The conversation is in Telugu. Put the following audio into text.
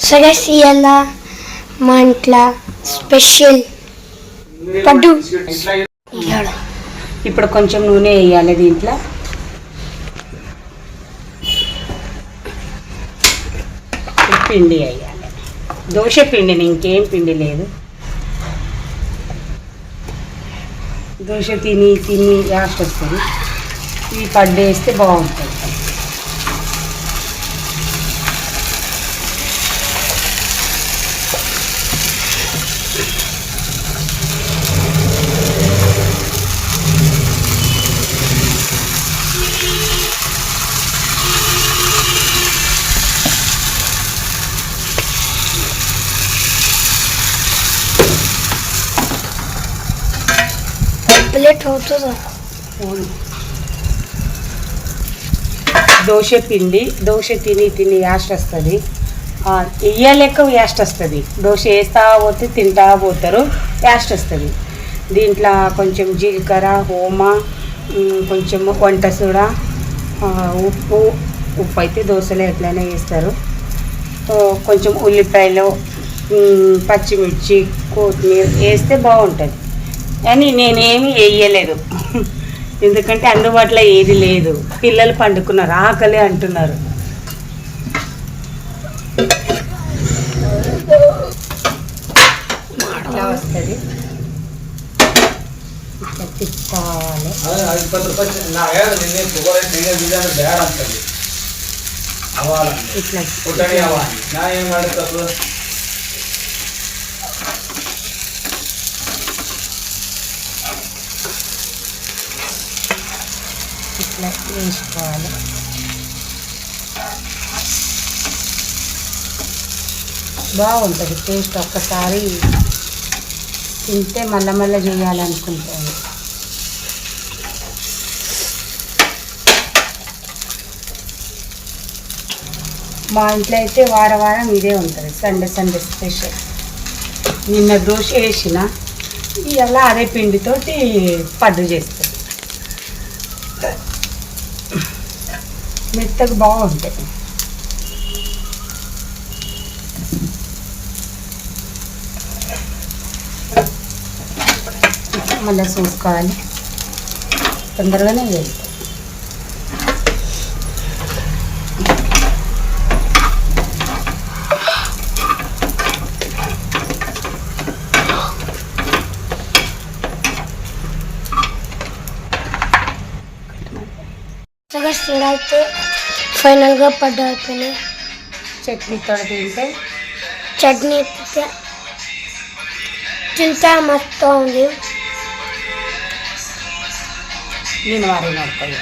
సగస్ ఇయ్యాల మా ఇంట్లో స్పెషల్ పడ్డు. ఇప్పుడు కొంచెం నూనె వేయాలి దీంట్లో. పిండి వేయాలి, దోశ పిండిని, ఇంకేం పిండి లేదు. దోశ తిని తిని లాస్ట్ వస్తుంది. ఈ పడ్డు వేస్తే బాగుంటుంది. ప్లేట్ అవుతుందా? దోశ పిండి, దోశ తిని తిని యాస్ట్ వస్తుంది. వేయలేక యాస్ట్ వస్తుంది. దోశ వేస్తా పోతే తింటా పోతారు, యాస్ట్ వస్తుంది. దీంట్లో కొంచెం జీలకర్ర, ఓమ, కొంచెం వంట సోడా, ఉప్పు. ఉప్పు అయితే దోశలో ఎట్లయినా వేస్తారు. కొంచెం ఉల్లిపాయలు, పచ్చిమిర్చి, కొత్తిమీర వేస్తే బాగుంటుంది. కానీ నేనేమి వేయలేదు, ఎందుకంటే అందుబాటులో ఏది లేదు. పిల్లలు పండుకున్నారు, ఆకలి అంటున్నారు. ఇట్లా వస్తుంది, ఇట్లా తిప్పాలి. ఇట్లా వేసుకోవాలి. బాగుంటుంది టేస్ట్. ఒక్కసారి తింటే మళ్ళీ మళ్ళీ చేయాలనుకుంటాను. మా ఇంట్లో అయితే వారం ఇదే ఉంటుంది, సండే సండే స్పెషల్. నిన్న దోశ వేసిన, ఇవాళ అదే పిండితోటి పడ్డు చేస్తుంది. మెత్తగా బాగుంటాయి. మళ్ళీ చూసుకోవాలి, తొందరగానే వేయాలి. సగస్ అయితే ఫైనల్గా పడ్డు అయిపోయినాయి. చట్నీతో తింటే, చట్నీ తింటే మస్తు ఉంది. నేను వారి నడుపుతాను.